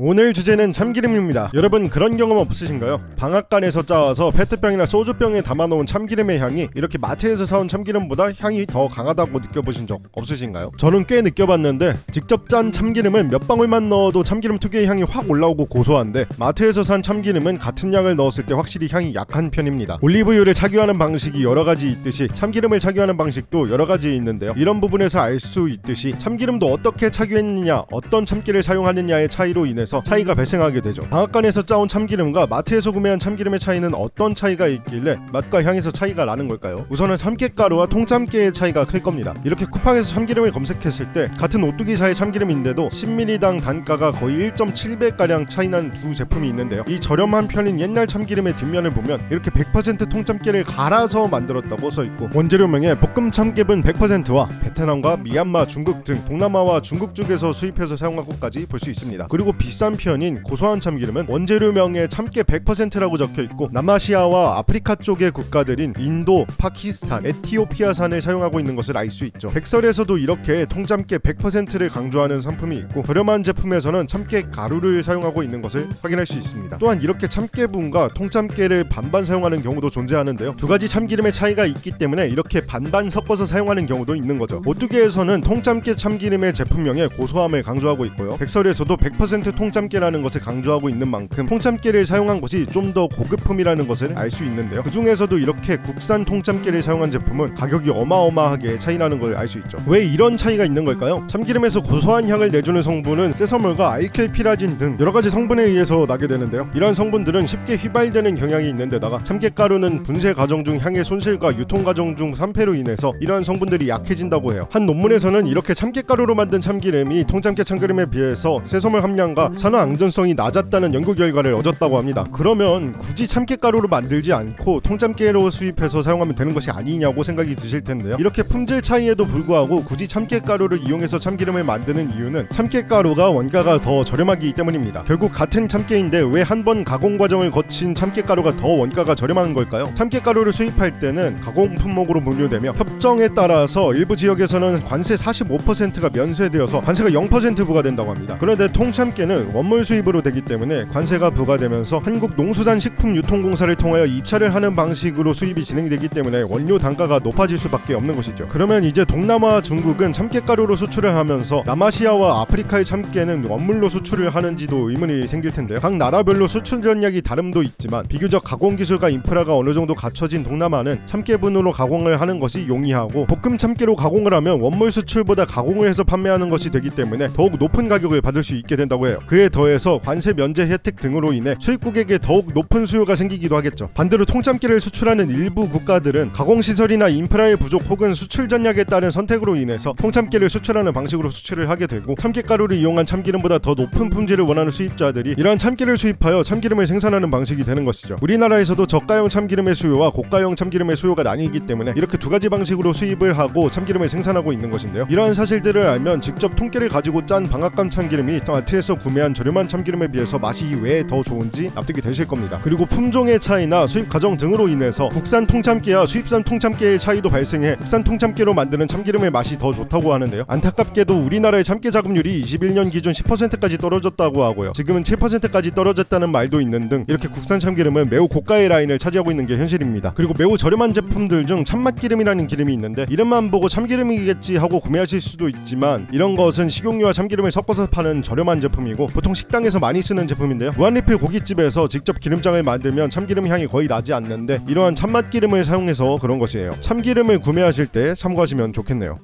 오늘 주제는 참기름입니다. 여러분 그런 경험 없으신가요? 방앗간에서 짜와서 페트병이나 소주병에 담아놓은 참기름의 향이 이렇게 마트에서 사온 참기름보다 향이 더 강하다고 느껴보신 적 없으신가요? 저는 꽤 느껴봤는데 직접 짠 참기름은 몇 방울만 넣어도 참기름 특유의 향이 확 올라오고 고소한데 마트에서 산 참기름은 같은 양을 넣었을 때 확실히 향이 약한 편입니다. 올리브유를 착유하는 방식이 여러가지 있듯이 참기름을 착유하는 방식도 여러가지 있는데요. 이런 부분에서 알 수 있듯이 참기름도 어떻게 착유했느냐, 어떤 참기를 사용하느냐의 차이로 인해 차이가 발생하게 되죠. 방앗간에서 짜온 참기름과 마트에서 구매한 참기름의 차이는 어떤 차이가 있길래 맛과 향에서 차이가 나는 걸까요? 우선은 참깨가루와 통참깨의 차이가 클 겁니다. 이렇게 쿠팡에서 참기름을 검색했을 때 같은 오뚜기사의 참기름인데도 10ml당 단가가 거의 1.7배가량 차이나는 두 제품이 있는데요. 이 저렴한 편인 옛날 참기름의 뒷면을 보면 이렇게 100% 통참깨를 갈아서 만들었다고 써있고, 원재료명에 볶음 참깨분 100%와 베트남과 미얀마, 중국 등 동남아와 중국 쪽에서 수입해서 사용한 것까지 볼 수 있습니다. 그리고 비싼 편인 고소한 참기름은 원재료명에 참깨 100%라고 적혀있고 남아시아와 아프리카 쪽의 국가들인 인도, 파키스탄, 에티오피아산을 사용하고 있는 것을 알 수 있죠. 백설에서도 이렇게 통참깨 100%를 강조하는 상품이 있고, 저렴한 제품에서는 참깨 가루를 사용하고 있는 것을 확인할 수 있습니다. 또한 이렇게 참깨분과 통참깨를 반반 사용하는 경우도 존재하는데요. 두 가지 참기름의 차이가 있기 때문에 이렇게 반반 섞어서 사용하는 경우도 있는 거죠. 오뚜기에서는 통참깨 참기름의 제품명에 고소함을 강조하고 있고요. 백설에서도 100% 통참깨라는 것을 강조하고 있는 만큼 통참깨를 사용한 것이 좀 더 고급품이라는 것을 알 수 있는데요. 그 중에서도 이렇게 국산 통참깨를 사용한 제품은 가격이 어마어마하게 차이나는 걸 알 수 있죠. 왜 이런 차이가 있는 걸까요? 참기름에서 고소한 향을 내주는 성분은 세서물과 알킬피라진 등 여러가지 성분에 의해서 나게 되는데요. 이런 성분들은 쉽게 휘발되는 경향이 있는데다가 참깨가루는 분쇄 과정 중 향의 손실과 유통 과정 중 산패로 인해서 이러한 성분들이 약해진다고 해요. 한 논문에서는 이렇게 참깨가루로 만든 참기름이 통참깨 참기름에 비해서 세서물 함량과 산화 안전성이 낮았다는 연구 결과를 얻었다고 합니다. 그러면 굳이 참깨가루로 만들지 않고 통참깨로 수입해서 사용하면 되는 것이 아니냐고 생각이 드실 텐데요. 이렇게 품질 차이에도 불구하고 굳이 참깨가루를 이용해서 참기름을 만드는 이유는 참깨가루가 원가가 더 저렴하기 때문입니다. 결국 같은 참깨인데 왜 한 번 가공 과정을 거친 참깨가루가 더 원가가 저렴한 걸까요? 참깨가루를 수입할 때는 가공 품목으로 분류되며 협정에 따라서 일부 지역에서는 관세 45%가 면세되어서 관세가 0% 부과된다고 합니다. 그런데 통참깨는 원물 수입으로 되기 때문에 관세가 부과되면서 한국농수산식품유통공사를 통하여 입찰을 하는 방식으로 수입이 진행되기 때문에 원료 단가가 높아질 수밖에 없는 것이죠. 그러면 이제 동남아와 중국은 참깨가루로 수출을 하면서 남아시아와 아프리카의 참깨는 원물로 수출을 하는지도 의문이 생길 텐데요. 각 나라별로 수출 전략이 다름도 있지만 비교적 가공기술과 인프라가 어느 정도 갖춰진 동남아는 참깨분으로 가공을 하는 것이 용이하고, 볶음 참깨로 가공을 하면 원물 수출보다 가공을 해서 판매하는 것이 되기 때문에 더욱 높은 가격을 받을 수 있게 된다고 해요. 그에 더해서 관세 면제 혜택 등으로 인해 수입국에게 더욱 높은 수요가 생기기도 하겠죠. 반대로 통참깨를 수출하는 일부 국가들은 가공시설이나 인프라의 부족 혹은 수출 전략에 따른 선택으로 인해서 통참깨를 수출하는 방식으로 수출을 하게 되고, 참깨가루를 이용한 참기름보다 더 높은 품질을 원하는 수입자들이 이러한 참깨를 수입하여 참기름을 생산하는 방식이 되는 것이죠. 우리나라에서도 저가형 참기름의 수요와 고가형 참기름의 수요가 나뉘기 때문에 이렇게 두 가지 방식으로 수입을 하고 참기름을 생산하고 있는 것인데요. 이러한 사실들을 알면 직접 통깨를 가지고 짠 방앗간 참기름이 마트에서 구매한 저렴한 참기름에 비해서 맛이 왜 더 좋은지 납득이 되실 겁니다. 그리고 품종의 차이나 수입 과정 등으로 인해서 국산 통참깨와 수입산 통참깨의 차이도 발생해 국산 통참깨로 만드는 참기름의 맛이 더 좋다고 하는데요. 안타깝게도 우리나라의 참깨 자급률이 21년 기준 10%까지 떨어졌다고 하고요. 지금은 7%까지 떨어졌다는 말도 있는 등 이렇게 국산 참기름은 매우 고가의 라인을 차지하고 있는 게 현실입니다. 그리고 매우 저렴한 제품들 중 참맛기름이라는 기름이 있는데 이름만 보고 참기름이겠지 하고 구매하실 수도 있지만, 이런 것은 식용유와 참기름을 섞어서 파는 저렴한 제품이고 보통 식당에서 많이 쓰는 제품인데요. 무한리필 고깃집에서 직접 기름장을 만들면 참기름 향이 거의 나지 않는데 이러한 참맛기름을 사용해서 그런 것이에요. 참기름을 구매하실 때 참고하시면 좋겠네요.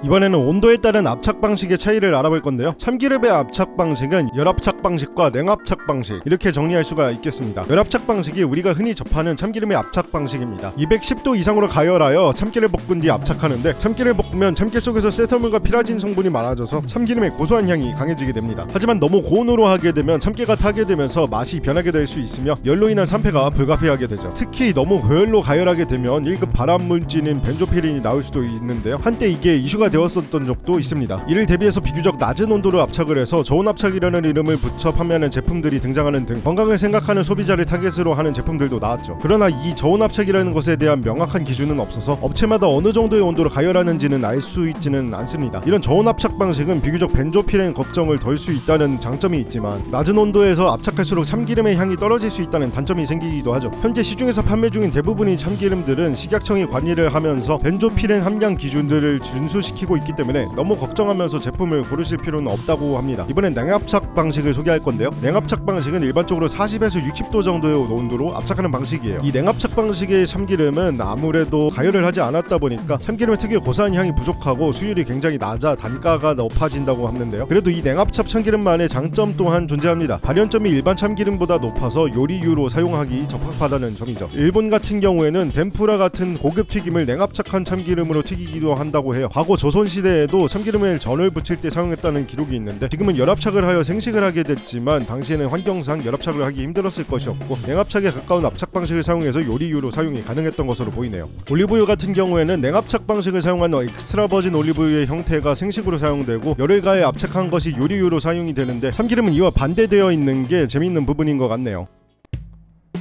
이번에는 온도에 따른 압착 방식의 차이를 알아볼 건데요. 참기름의 압착 방식은 열압착 방식과 냉압착 방식, 이렇게 정리할 수가 있겠습니다. 열압착 방식이 우리가 흔히 접하는 참기름의 압착 방식입니다. 210도 이상으로 가열하여 참깨를 볶은 뒤 압착하는데, 참깨를 볶으면 참깨 속에서 세서물과 피라진 성분이 많아져서 참기름의 고소한 향이 강해지게 됩니다. 하지만 너무 고온으로 하게 되면 참깨가 타게 되면서 맛이 변하게 될 수 있으며 열로 인한 산패가 불가피하게 되죠. 특히 너무 고열로 가열하게 되면 1급 발암물질인 벤조피린이 나올 수도 있는데요. 한때 이게 이슈가 문제가 되었었던 적도 있습니다. 이를 대비해서 비교적 낮은 온도로 압착을 해서 저온 압착이라는 이름을 붙여 판매하는 제품들이 등장하는 등 건강을 생각하는 소비자를 타겟으로 하는 제품들도 나왔죠. 그러나 이 저온 압착이라는 것에 대한 명확한 기준은 없어서 업체마다 어느 정도의 온도로 가열하는지는 알 수 있지는 않습니다. 이런 저온 압착 방식은 비교적 벤조필행 걱정을 덜 수 있다는 장점이 있지만 낮은 온도에서 압착할수록 참기름의 향이 떨어질 수 있다는 단점이 생기기도 하죠. 현재 시중에서 판매 중인 대부분의 참기름들은 식약청이 관리를 하면서 벤조필행 함량 기준들을 준수시키고 있기 때문에 너무 걱정하면서 제품을 고르실 필요는 없다고 합니다. 이번엔 냉압착 방식을 소개할 건데요. 냉압착 방식은 일반적으로 40에서 60도 정도의 온도로 압착하는 방식이에요. 이 냉압착 방식의 참기름은 아무래도 가열을 하지 않았다 보니까 참기름의 특유의 고소한 향이 부족하고 수율이 굉장히 낮아 단가가 높아진다고 하는데요. 그래도 이 냉압착 참기름만의 장점 또한 존재합니다. 발연점이 일반 참기름보다 높아서 요리유로 사용하기 적합하다는 점이죠. 일본 같은 경우에는 덴푸라 같은 고급 튀김을 냉압착한 참기름으로 튀기기도 한다고 해요. 과거 조선시대에도 참기름에 전을 부칠 때 사용했다는 기록이 있는데 지금은 열압착을 하여 생식을 하게 됐지만 당시에는 환경상 열압착을 하기 힘들었을 것이었고 냉압착에 가까운 압착 방식을 사용해서 요리유로 사용이 가능했던 것으로 보이네요. 올리브유 같은 경우에는 냉압착 방식을 사용한 엑스트라 버진 올리브유의 형태가 생식으로 사용되고 열을 가해 압착한 것이 요리유로 사용이 되는데 참기름은 이와 반대되어 있는 게 재미있는 부분인 것 같네요.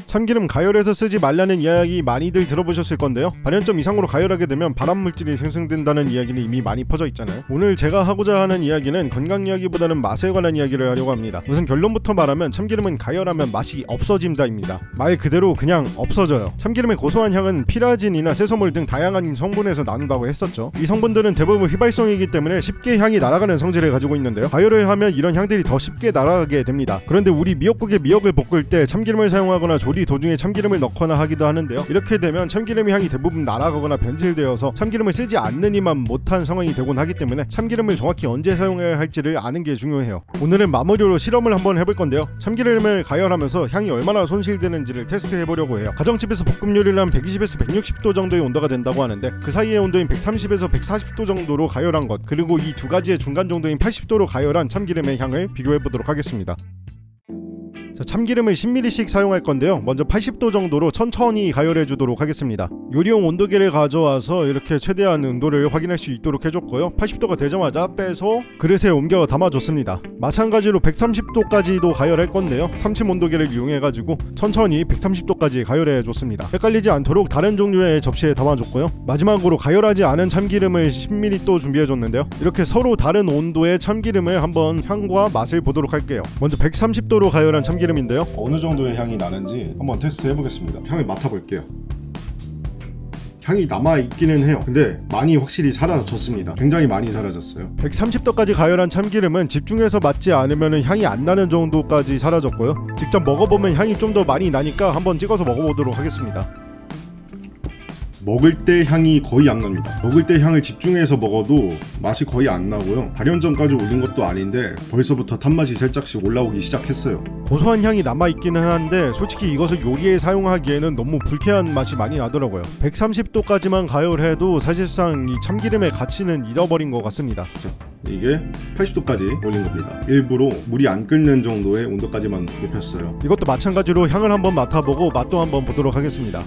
참기름 가열해서 쓰지 말라는 이야기 많이들 들어보셨을 건데요. 발연점 이상으로 가열하게 되면 발암물질이 생성된다는 이야기는 이미 많이 퍼져 있잖아요. 오늘 제가 하고자 하는 이야기는 건강 이야기보다는 맛에 관한 이야기를 하려고 합니다. 우선 결론부터 말하면 참기름은 가열하면 맛이 없어진다입니다. 말 그대로 그냥 없어져요. 참기름의 고소한 향은 피라진이나 새소물 등 다양한 성분에서 나눈다고 했었죠. 이 성분들은 대부분 휘발성이기 때문에 쉽게 향이 날아가는 성질을 가지고 있는데요. 가열을 하면 이런 향들이 더 쉽게 날아가게 됩니다. 그런데 우리 미역국에 미역을 볶을 때 참기름을 사용하거나 조리 도중에 참기름을 넣거나 하기도 하는데요. 이렇게 되면 참기름의 향이 대부분 날아가거나 변질되어서 참기름을 쓰지 않느니만 못한 상황이 되곤 하기 때문에 참기름을 정확히 언제 사용해야 할지를 아는 게 중요해요. 오늘은 마무리로 실험을 한번 해볼 건데요. 참기름을 가열하면서 향이 얼마나 손실되는지를 테스트해보려고 해요. 가정집에서 볶음 요리를 하면 120에서 160도 정도의 온도가 된다고 하는데 그 사이의 온도인 130에서 140도 정도로 가열한 것, 그리고 이 두 가지의 중간 정도인 80도로 가열한 참기름의 향을 비교해보도록 하겠습니다. 자, 참기름을 10ml씩 사용할 건데요. 먼저 80도 정도로 천천히 가열해 주도록 하겠습니다. 요리용 온도계를 가져와서 이렇게 최대한 온도를 확인할 수 있도록 해줬고요. 80도가 되자마자 빼서 그릇에 옮겨 담아줬습니다. 마찬가지로 130도까지도 가열할 건데요. 참침 온도계를 이용해가지고 천천히 130도까지 가열해 줬습니다. 헷갈리지 않도록 다른 종류의 접시에 담아줬고요. 마지막으로 가열하지 않은 참기름을 10ml 또 준비해줬는데요. 이렇게 서로 다른 온도의 참기름을 한번 향과 맛을 보도록 할게요. 먼저 130도로 가열한 참기름 인데요. 어느 정도의 향이 나는지 한번 테스트 해보겠습니다. 향을 맡아볼게요. 향이 남아있기는 해요. 근데 많이 확실히 사라졌습니다. 굉장히 많이 사라졌어요. 130도까지 가열한 참기름은 집중해서 맡지 않으면 향이 안 나는 정도까지 사라졌고요. 직접 먹어보면 향이 좀 더 많이 나니까 한번 찍어서 먹어보도록 하겠습니다. 먹을 때 향이 거의 안 납니다. 먹을 때 향을 집중해서 먹어도 맛이 거의 안 나고요. 발연점까지 올린 것도 아닌데 벌써부터 탄맛이 살짝씩 올라오기 시작했어요. 고소한 향이 남아있기는 한데 솔직히 이것을 요리에 사용하기에는 너무 불쾌한 맛이 많이 나더라고요. 130도까지만 가열해도 사실상 이 참기름의 가치는 잃어버린 것 같습니다. 자, 이게 80도까지 올린 겁니다. 일부러 물이 안 끓는 정도의 온도까지만 높였어요. 이것도 마찬가지로 향을 한번 맡아보고 맛도 한번 보도록 하겠습니다.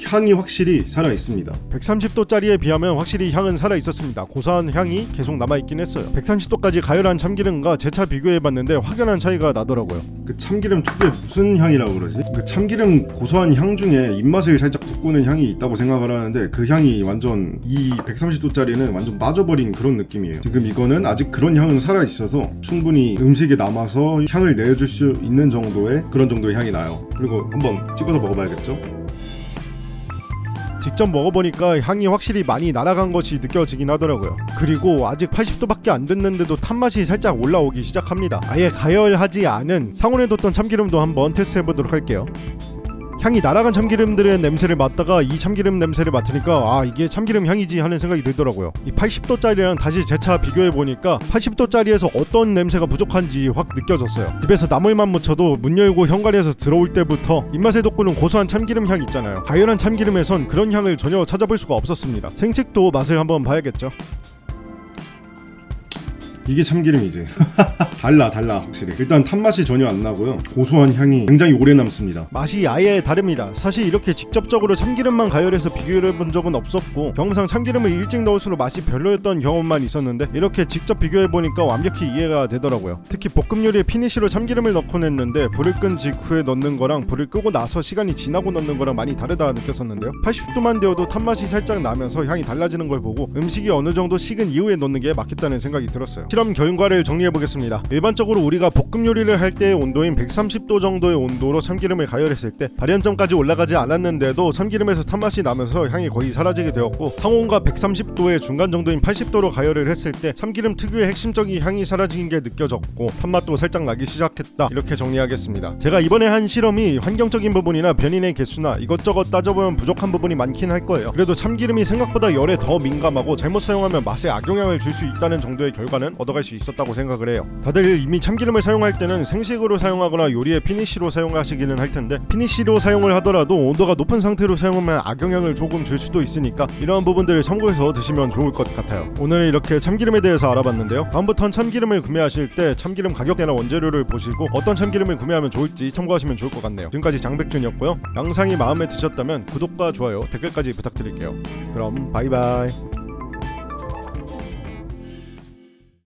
향이 확실히 살아있습니다. 130도짜리에 비하면 확실히 향은 살아있었습니다. 고소한 향이 계속 남아있긴 했어요. 130도까지 가열한 참기름과 제 차 비교해봤는데 확연한 차이가 나더라고요. 그 참기름 특유의 무슨 향이라고 그러지? 그 참기름 고소한 향 중에 입맛을 살짝 돋구는 향이 있다고 생각을 하는데 그 향이 완전 이 130도짜리는 완전 빠져버린 그런 느낌이에요. 지금 이거는 아직 그런 향은 살아있어서 충분히 음식에 남아서 향을 내줄 수 있는 정도의 그런 정도의 향이 나요. 그리고 한번 찍어서 먹어봐야겠죠? 직접 먹어보니까 향이 확실히 많이 날아간 것이 느껴지긴 하더라고요. 그리고 아직 80도밖에 안 됐는데도 탄맛이 살짝 올라오기 시작합니다. 아예 가열하지 않은 상온에 뒀던 참기름도 한번 테스트해보도록 할게요. 향이 날아간 참기름들의 냄새를 맡다가 이 참기름 냄새를 맡으니까 아, 이게 참기름 향이지 하는 생각이 들더라고요. 이 80도짜리랑 다시 제 차 비교해보니까 80도짜리에서 어떤 냄새가 부족한지 확 느껴졌어요. 집에서 나물만 무쳐도 문 열고 현관에서 들어올 때부터 입맛에 돋구는 고소한 참기름 향 있잖아요. 가열한 참기름에선 그런 향을 전혀 찾아볼 수가 없었습니다. 생측도 맛을 한번 봐야겠죠. 이게 참기름이지. 달라 확실히. 일단 탄맛이 전혀 안 나고요. 고소한 향이 굉장히 오래 남습니다. 맛이 아예 다릅니다. 사실 이렇게 직접적으로 참기름만 가열해서 비교해 본 적은 없었고 경험상 참기름을 일찍 넣을수록 맛이 별로였던 경험만 있었는데 이렇게 직접 비교해 보니까 완벽히 이해가 되더라고요. 특히 볶음 요리에 피니쉬로 참기름을 넣곤 했는데 불을 끈 직후에 넣는 거랑 불을 끄고 나서 시간이 지나고 넣는 거랑 많이 다르다 느꼈었는데요. 80도만 되어도 탄맛이 살짝 나면서 향이 달라지는 걸 보고 음식이 어느 정도 식은 이후에 넣는 게 맞겠다는 생각이 들었어요. 실험 결과를 정리해 보겠습니다. 일반적으로 우리가 볶음 요리를 할 때의 온도인 130도 정도의 온도로 참기름을 가열했을 때 발연점까지 올라가지 않았는데도 참기름에서 탄맛이 나면서 향이 거의 사라지게 되었고 상온과 130도의 중간 정도인 80도로 가열을 했을 때 참기름 특유의 핵심적인 향이 사라진 게 느껴졌고 탄맛도 살짝 나기 시작했다. 이렇게 정리하겠습니다. 제가 이번에 한 실험이 환경적인 부분이나 변인의 개수나 이것저것 따져보면 부족한 부분이 많긴 할 거예요. 그래도 참기름이 생각보다 열에 더 민감하고 잘못 사용하면 맛에 악영향을 줄 수 있다는 정도의 결과는 얻어갈 수 있었다고 생각을 해요. 다들 이미 참기름을 사용할 때는 생식으로 사용하거나 요리에 피니쉬로 사용하시기는 할 텐데 피니쉬로 사용을 하더라도 온도가 높은 상태로 사용하면 악영향을 조금 줄 수도 있으니까 이러한 부분들을 참고해서 드시면 좋을 것 같아요. 오늘 이렇게 참기름에 대해서 알아봤는데요. 다음부턴 참기름을 구매하실 때 참기름 가격대나 원재료를 보시고 어떤 참기름을 구매하면 좋을지 참고하시면 좋을 것 같네요. 지금까지 장백준이었고요. 영상이 마음에 드셨다면 구독과 좋아요, 댓글까지 부탁드릴게요. 그럼 바이바이.